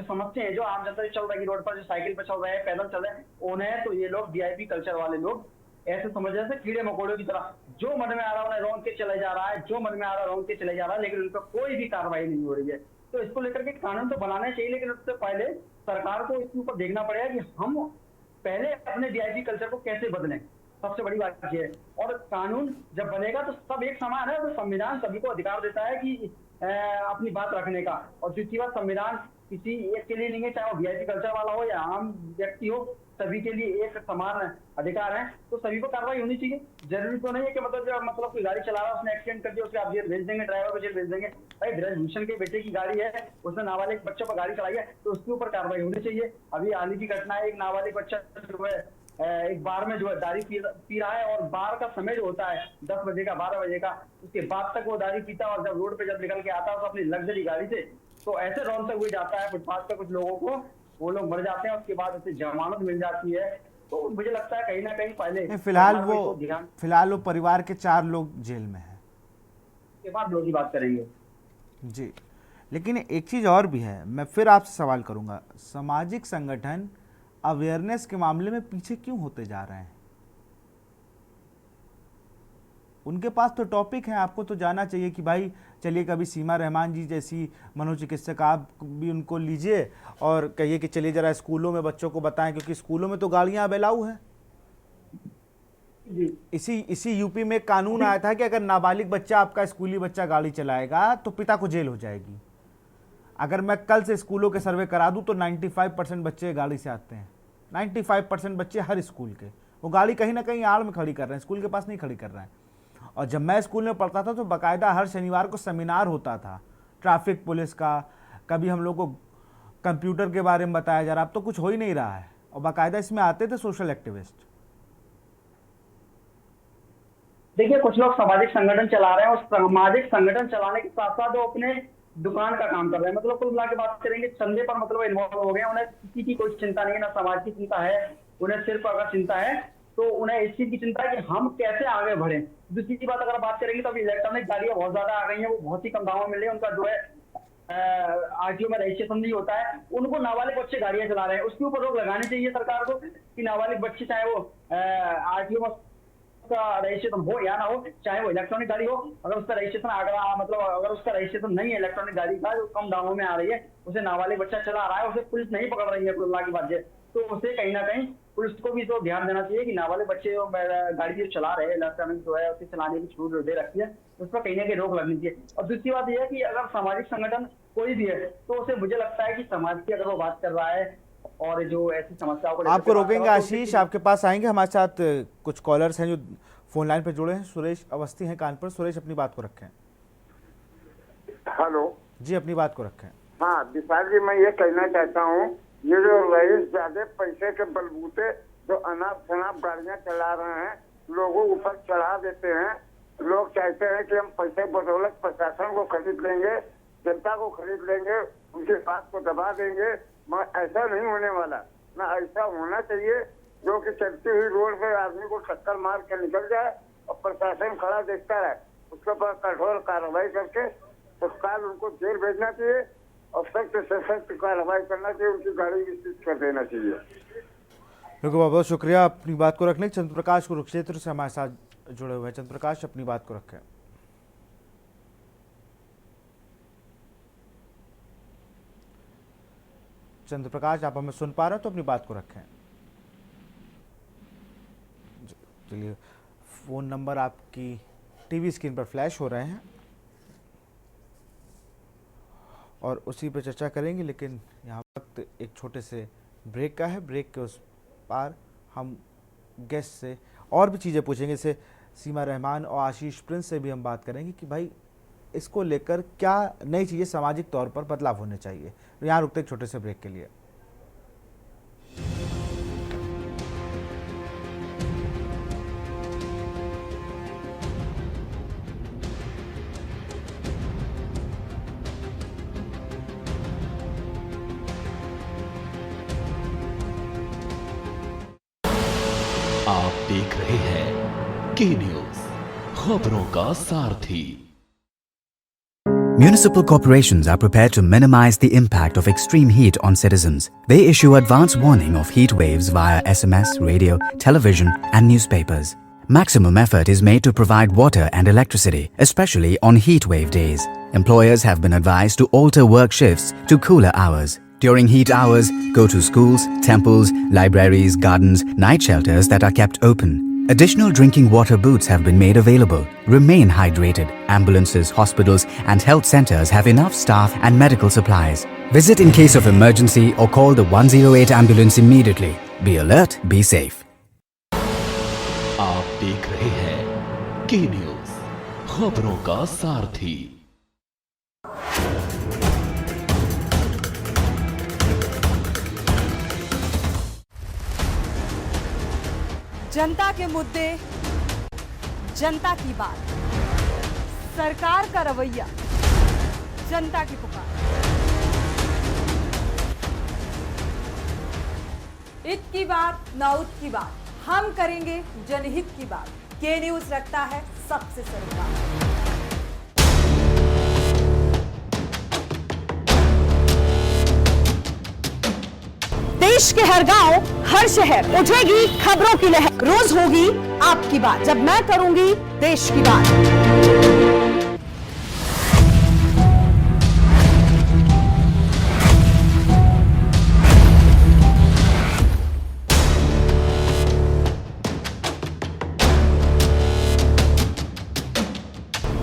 समस्या है, जो आम जनता चल रही है रोड पर, जो साइकिल पर चल रहे हैं, पैदल चल रहे हैं, उन्हें तो ये लोग वीआईपी कल्चर वाले लोग ऐसे समझ रहे थे कीड़े मकोड़ों की तरह, जो मन में आ रहा है उन्हें रौंद के चले जा रहा है, जो मन में आ रहा है रौंद के चले जा रहा है, लेकिन उन पर कोई भी कार्रवाई नहीं हो रही है। तो इसको लेकर के कानून तो बनाने चाहिए, लेकिन उससे पहले सरकार को इसके ऊपर देखना पड़ेगा कि हम पहले अपने वीआईपी कल्चर को कैसे बदलें, सबसे बड़ी बात ये है। और कानून जब बनेगा तो सब एक समान है, तो संविधान सभी को अधिकार देता है कि अपनी बात रखने का। और दूसरी बात, संविधान किसी एक के लिए नहीं है, चाहे वो वीआईपी कल्चर वाला हो या आम व्यक्ति हो, सभी के लिए एक समान अधिकार है, तो सभी को कार्रवाई होनी चाहिए। जरूरी तो नहीं है कि मतलब कोई गाड़ी चला रहा है, उसने एक्सीडेंट कर दिया, उसके आप जेल भेज देंगे, ड्राइवर को जेल भेज देंगे। भाई ब्रजभूषण के बेटे की गाड़ी है, उसने नाबालिग बच्चों पर गाड़ी चलाई है, तो उसके ऊपर कार्रवाई होनी चाहिए। अभी हाल की घटना है, एक नाबालिग बच्चा जो है एक बार में जो है दारू पी रहा है, और बार का समय जो होता है 10 बजे का 12 बजे का, उसके बाद तक वो दारू पीता है, और जब रोड पे जब निकल के आता है तो अपनी लग्जरी गाड़ी से तो ऐसे रौंदते हुए जाता है फुटपाथ पे, कुछ लोगों को, वो लोग मर जाते हैं, उसके बाद उसे जमानत मिल जाती है। तो मुझे लगता है कहीं ना कहीं पहले फिलहाल वो परिवार के 4 लोग जेल में हैं, के बाद लोग की बात करेंगे जी। लेकिन एक चीज़ और भी है, मैं फिर आपसे सवाल करूंगा, सामाजिक संगठन अवेयरनेस के मामले में पीछे क्यों होते जा रहे हैं? उनके पास तो टॉपिक है, आपको तो जाना चाहिए कि भाई चलिए कभी सीमा रहमान जी जैसी मनोचिकित्सक आप भी उनको लीजिए और कहिए कि चलिए जरा स्कूलों में बच्चों को बताएं, क्योंकि स्कूलों में तो गाड़ियां अब अलाउ है। इसी यूपी में कानून आया था कि अगर नाबालिग बच्चा, आपका स्कूली बच्चा गाड़ी चलाएगा तो पिता को जेल हो जाएगी। अगर मैं कल से स्कूलों के सर्वे करा दूं तो 95% बच्चे गाड़ी से आते हैं, 95% बच्चे हर स्कूल के, वो गाड़ी कहीं ना कहीं आड़ में खड़ी कर रहे हैं, स्कूल के पास नहीं खड़ी कर रहे हैं। और जब मैं स्कूल में पढ़ता था तो बाकायदा हर शनिवार को सेमिनार होता था ट्रैफिक पुलिस का, कभी हम लोग को कंप्यूटर के बारे में बताया जा रहा, अब तो कुछ हो ही नहीं रहा है, और बाकायदा इसमें आते थे सोशल एक्टिविस्ट। देखिए कुछ लोग सामाजिक संगठन चला रहे हैं, और सामाजिक संगठन चलाने के साथ साथ वो अपने दुकान का काम कर रहे हैं, मतलब कुल मिला के बात करेंगे चंदे पर मतलब इन्वॉल्व हो गए, उन्हें किसी की कोई चिंता नहीं है, ना समाज की चिंता है, उन्हें सिर्फ अगर चिंता है तो उन्हें इस चीज की चिंता है कि हम कैसे आगे बढ़े। दूसरी की बात अगर बात करेंगे तो अभी इलेक्ट्रॉनिक गाड़ियां बहुत ज्यादा आ गई हैं, वो बहुत ही कम दामों में मिल रही है, उनका जो है आरटीओ में रजिस्ट्रेशन नहीं होता है, उनको नाबालिग बच्चे गाड़ियां चला रहे हैं, उसके ऊपर रोक लगानी चाहिए सरकार को कि नाबालिग बच्चे चाहे वो आरटीओ में रजिस्ट्रेशन हो या ना हो, चाहे वो इलेक्ट्रॉनिक गाड़ी हो, अगर उसका रजिस्ट्रेशन अगर उसका रजिस्ट्रेशन नहीं है इलेक्ट्रॉनिक गाड़ी का, जो कम दामों में आ रही है, उसे नाबालिग बच्चा चला रहा है, उसे पुलिस नहीं पकड़ रही है, अल्लाह की बात है, तो उसे कहीं ना कहीं पुलिस को भी तो ध्यान देना चाहिए कि नाबालिग बच्चे गाड़ी जो चला रहे हैं, इलेक्ट्रॉनिक जो है उसे चलाने की छूट दे रखी है, उस पर कहीं ना कहीं रोक लगनी चाहिए। और दूसरी बात यह है कि अगर सामाजिक संगठन कोई भी है तो उसे मुझे लगता है कि समाज की अगर वो बात कर रहा है और जो ऐसी समस्याओं को आपको रोकेंगे आशीष, आपके पास आएंगे, हमारे साथ कुछ कॉलर्स हैं जो फोन लाइन पे जुड़े हैं। सुरेश अवस्थी हैं कानपुर। सुरेश अपनी बात को रखें। हेलो जी, अपनी बात को रखें। हाँ विशाल जी, मैं ये कहना चाहता हूँ, ये जो रईस ज्यादा पैसे के बलबूते जो अनाप शनाप गाड़ियाँ चला रहे हैं, लोगों ऊपर चढ़ा देते हैं, लोग चाहते हैं कि हम पैसे बदौलत प्रशासन को खरीद लेंगे, जनता को खरीद लेंगे, उनके बात को दबा देंगे, मगर ऐसा नहीं होने वाला, ना ऐसा होना चाहिए। जो कि चलती हुई रोड पे आदमी को टक्कर मार के निकल जाए और प्रशासन खड़ा देखता है, उसके ऊपर कठोर कार्रवाई करके तत्काल उनको जेल भेजना चाहिए और सख्त से सख्त कार्रवाई करना चाहिए, उनकी गाड़ी भी सीज कर देना चाहिए। बिल्कुल, बहुत बहुत शुक्रिया अपनी बात को रखने। चंद्र प्रकाश कुरुक्षेत्र से हमारे साथ जुड़े हुए हैं। चंद्र प्रकाश, अपनी बात को रखें। चंद्र प्रकाश, आप हमें सुन पा रहे हो तो अपनी बात को रखें। चलिए, फोन नंबर आपकी टीवी स्क्रीन पर फ्लैश हो रहे हैं और उसी पर चर्चा करेंगे, लेकिन यहाँ वक्त एक छोटे से ब्रेक का है। ब्रेक के उस पार हम गेस्ट से और भी चीज़ें पूछेंगे, जैसे सीमा रहमान और आशीष प्रिंस से भी हम बात करेंगे कि भाई इसको लेकर क्या नई चीज़ें सामाजिक तौर पर बदलाव होने चाहिए। यहाँ रुकते एक छोटे से ब्रेक के लिए। आप देख रहे हैं के न्यूज, खबरों का सारथी। Municipal corporations are prepared to minimize the impact of extreme heat on citizens. They issue advance warning of heat waves via SMS, radio, television, and newspapers. Maximum effort is made to provide water and electricity, especially on heat wave days. Employers have been advised to alter work shifts to cooler hours. During heat hours, go to schools, temples, libraries, gardens, night shelters that are kept open. Additional drinking water booths have been made available. Remain hydrated. Ambulances, hospitals, and health centers have enough staff and medical supplies. Visit in case of emergency or call the 108 ambulance immediately. Be alert, be safe. आप देख रहे हैं के news, खबरों का सारथी। जनता के मुद्दे, जनता की बात, सरकार का रवैया, जनता की पुकार। इत की बात ना उत की बात, हम करेंगे जनहित की बात। के न्यूज रखता है सबसे सरोकार। देश के हर गांव, हर शहर उठेगी खबरों की लहर। रोज होगी आपकी बात, जब मैं करूंगी देश की बात।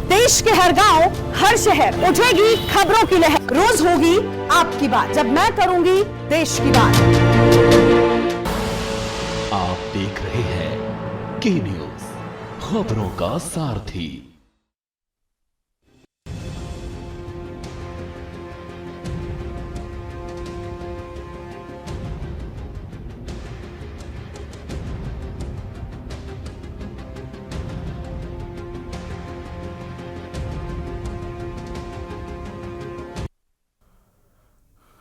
देश के हर गांव, हर शहर उठेगी खबरों की लहर। रोज होगी आपकी बात, जब मैं करूंगी देश की बात। आप देख रहे हैं के न्यूज, खबरों का सारथी।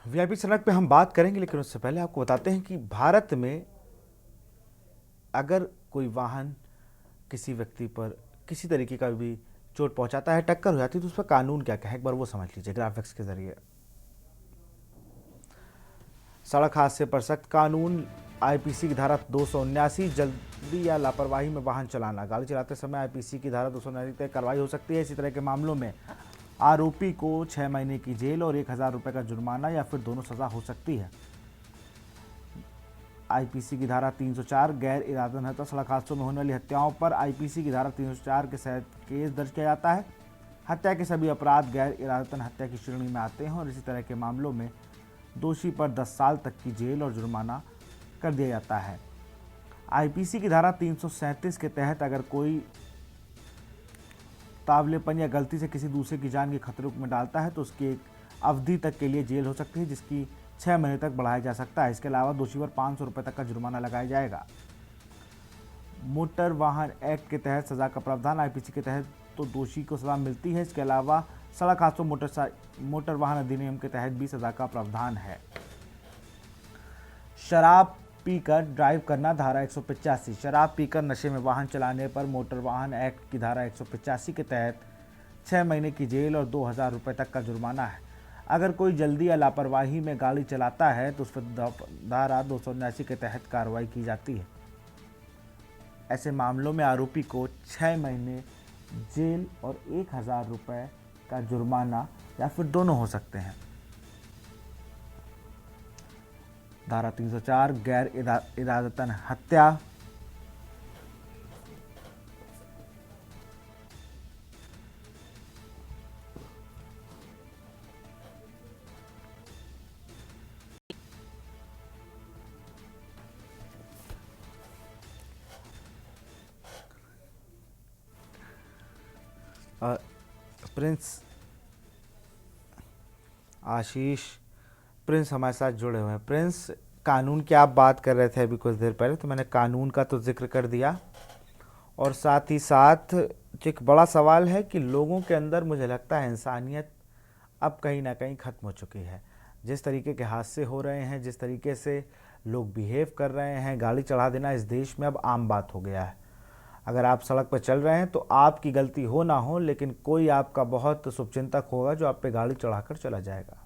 वीआईपी सड़क पे हम बात करेंगे, लेकिन उससे पहले आपको बताते हैं कि भारत में अगर कोई वाहन किसी व्यक्ति पर किसी तरीके का भी चोट पहुंचाता है, टक्कर हो जाती है, तो उस पर कानून क्या क्या है, एक बार वो समझ लीजिए ग्राफिक्स के जरिए। सड़क हादसे पर सख्त कानून, आईपीसी की धारा 279, जल्दी या लापरवाही में वाहन चलाना। गाड़ी चलाते समय आईपीसी की धारा 279 तक कार्रवाई हो सकती है। इसी तरह के मामलों में आरोपी को 6 महीने की जेल और 1000 रुपये का जुर्माना या फिर दोनों सजा हो सकती है। आईपीसी की धारा 304, गैर इरादतन हत्या। सड़क हादसों में होने वाली हत्याओं पर आईपीसी की धारा 304 के तहत केस दर्ज किया जाता है। हत्या के सभी अपराध गैर इरादतन हत्या की श्रेणी में आते हैं और इसी तरह के मामलों में दोषी पर 10 साल तक की जेल और जुर्माना कर दिया जाता है। आईपीसी की धारा 337 के तहत अगर कोई तावलेपन या गलती से किसी दूसरे की जान के खतरे में डालता है तो उसकी एक अवधि तक के लिए जेल हो सकती है, जिसकी 6 महीने तक बढ़ाया जा सकता है। इसके अलावा दोषी पर 500 रुपये तक का जुर्माना लगाया जाएगा। मोटर वाहन एक्ट के तहत सजा का प्रावधान, आईपीसी के तहत तो दोषी को सजा मिलती है। इसके अलावा सड़क हादसों मोटर वाहन अधिनियम के तहत भी सजा का प्रावधान है। शराब पीकर ड्राइव करना धारा 185, शराब पीकर नशे में वाहन चलाने पर मोटर वाहन एक्ट की धारा 185 के तहत 6 महीने की जेल और 2000 रुपये तक का जुर्माना है। अगर कोई जल्दी या लापरवाही में गाड़ी चलाता है तो उस पर धारा 279 के तहत कार्रवाई की जाती है। ऐसे मामलों में आरोपी को 6 महीने जेल और 1000 रुपये का जुर्माना या फिर दोनों हो सकते हैं। धारा 304 गैर इरादतन हत्या, प्रिंस आशीष प्रिंस हमारे साथ जुड़े हुए हैं। प्रिंस, कानून की आप बात कर रहे थे अभी कुछ देर पहले, तो मैंने कानून का तो जिक्र कर दिया और साथ ही साथ एक बड़ा सवाल है कि लोगों के अंदर मुझे लगता है इंसानियत अब कहीं ना कहीं ख़त्म हो चुकी है। जिस तरीके के हादसे हो रहे हैं, जिस तरीके से लोग बिहेव कर रहे हैं, गाड़ी चढ़ा देना इस देश में अब आम बात हो गया है। अगर आप सड़क पर चल रहे हैं तो आपकी गलती हो ना हो, लेकिन कोई आपका बहुत शुभचिंतक होगा जो आप पे गाड़ी चढ़ाकर चला जाएगा।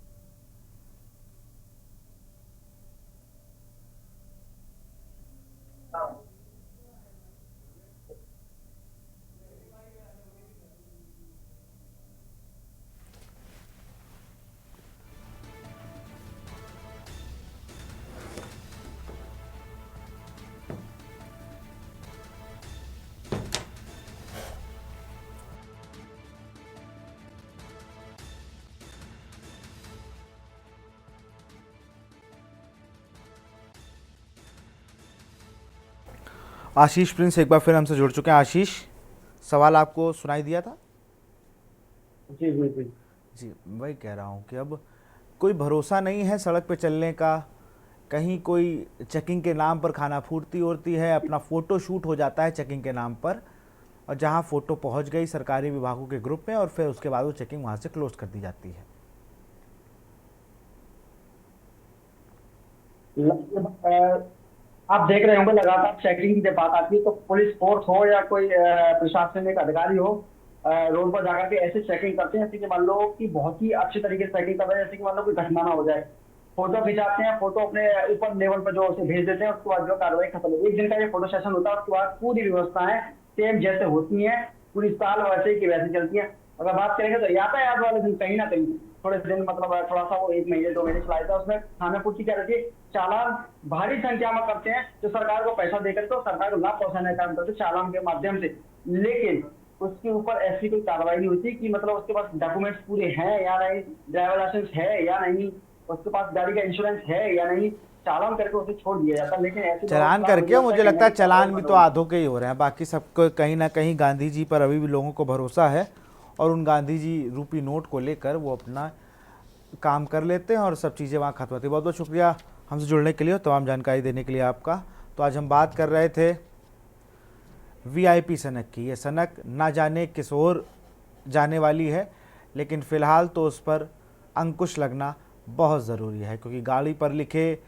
आशीष प्रिंस एक बार फिर हमसे जुड़ चुके हैं। आशीष, सवाल आपको सुनाई दिया था? जी जी जी जी, वही कह रहा हूँ कि अब कोई भरोसा नहीं है सड़क पे चलने का। कहीं कोई चेकिंग के नाम पर खाना फूटती होती है, अपना फ़ोटो शूट हो जाता है चेकिंग के नाम पर, और जहाँ फ़ोटो पहुँच गई सरकारी विभागों के ग्रुप में और फिर उसके बाद वो चेकिंग वहाँ से क्लोज कर दी जाती है। आप देख रहे होंगे लगातार चेकिंग की जब बात आती है तो पुलिस फोर्स हो या कोई प्रशासनिक अधिकारी हो, रोड पर जाकर के ऐसे चेकिंग करते हैं जैसे कि मान लो कि बहुत ही अच्छे तरीके से चेकिंग कर रहे हैं, जैसे कि मान लो कोई घटना ना हो जाए। फोटो खिंचाते हैं, फोटो अपने ऊपर लेवल पर जो उसे भेज देते हैं, उसके बाद जो कार्रवाई खत्म। एक दिन का ये फोटो सेशन होता है, उसके बाद पूरी व्यवस्थाएं सेम जैसे होती हैं, पूरी साल वैसे की वैसे चलती है। अगर बात करेंगे तो यातायात वाले दिन कहीं ना कहीं थोड़े दिन मतलब थोड़ा सा वो 1 महीने 2 महीने चलाया था, उसमें खाना पूर्ति क्या रहती है, चालान भारी संख्या में करते हैं जो सरकार को पैसा देकर तो सरकार को लाभ पहुंचाने का काम करते हैं चालान के माध्यम से, लेकिन उसके ऊपर ऐसी कोई कार्रवाई नहीं होती कि मतलब उसके पास डॉक्यूमेंट्स पूरे हैं या नहीं, ड्राइवर लाइसेंस है या नहीं, उसके पास गाड़ी का इंश्योरेंस है या नहीं, चालान करके उसे छोड़ दिया जाता। लेकिन ऐसे चालान करके मुझे लगता है चालान भी तो आधों के ही हो रहे हैं, बाकी सबको कहीं ना कहीं गांधी जी पर अभी भी लोगों को भरोसा है और उन गांधी जी रूपी नोट को लेकर वो अपना काम कर लेते हैं और सब चीज़ें वहाँ खत्म होती है। बहुत बहुत शुक्रिया हमसे जुड़ने के लिए और तमाम जानकारी देने के लिए आपका। तो आज हम बात कर रहे थे वीआईपी सनक की। ये सनक ना जाने किस ओर जाने वाली है, लेकिन फ़िलहाल तो उस पर अंकुश लगना बहुत ज़रूरी है, क्योंकि गाड़ी पर लिखे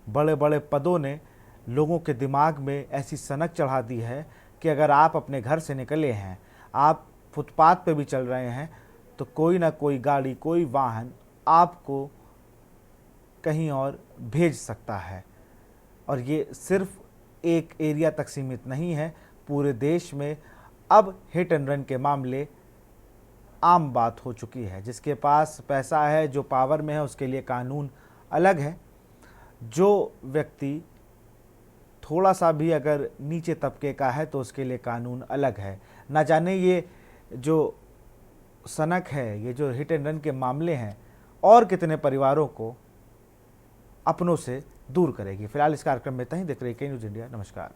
बड़े बड़े पदों ने लोगों के दिमाग में ऐसी सनक चढ़ा दी है कि अगर आप अपने घर से निकले हैं, आप फुटपाथ पे भी चल रहे हैं, तो कोई ना कोई गाड़ी, कोई वाहन आपको कहीं और भेज सकता है। और ये सिर्फ एक एरिया तक सीमित नहीं है, पूरे देश में अब हिट एंड रन के मामले आम बात हो चुकी है। जिसके पास पैसा है, जो पावर में है, उसके लिए कानून अलग है। जो व्यक्ति थोड़ा सा भी अगर नीचे तबके का है तो उसके लिए कानून अलग है। ना जाने ये जो सनक है, ये जो हिट एंड रन के मामले हैं, और कितने परिवारों को अपनों से दूर करेगी। फिलहाल इस कार्यक्रम में इतना ही। देख रहे हैं के न्यूज़ इंडिया। नमस्कार।